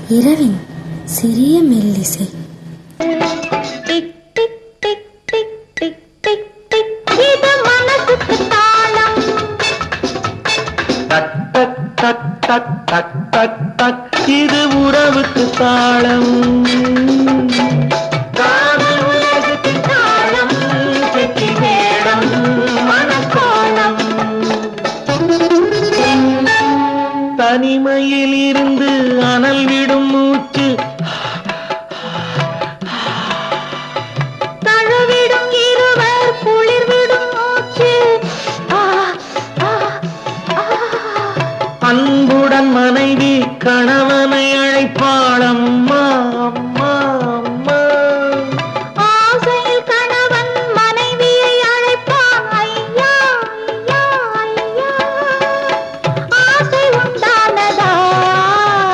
இரவின் சிறிய மெல்லிசை. இது மனசுக்கு தாளம். டக் டக் டக் டக் டக் டக் டக் இது உறவுக்கு தாளம். காதல் உலகுக்கு தாளம். செட்டி மேடம் மனக்கோலம். தனிமையில் இருந்து அனல் விடும் மூச்சு தழுவிடும் இருவர் குளிர் விடும் மூச்சு. அன்புடன் மனைவி கணவனை அழைப்பாளம்.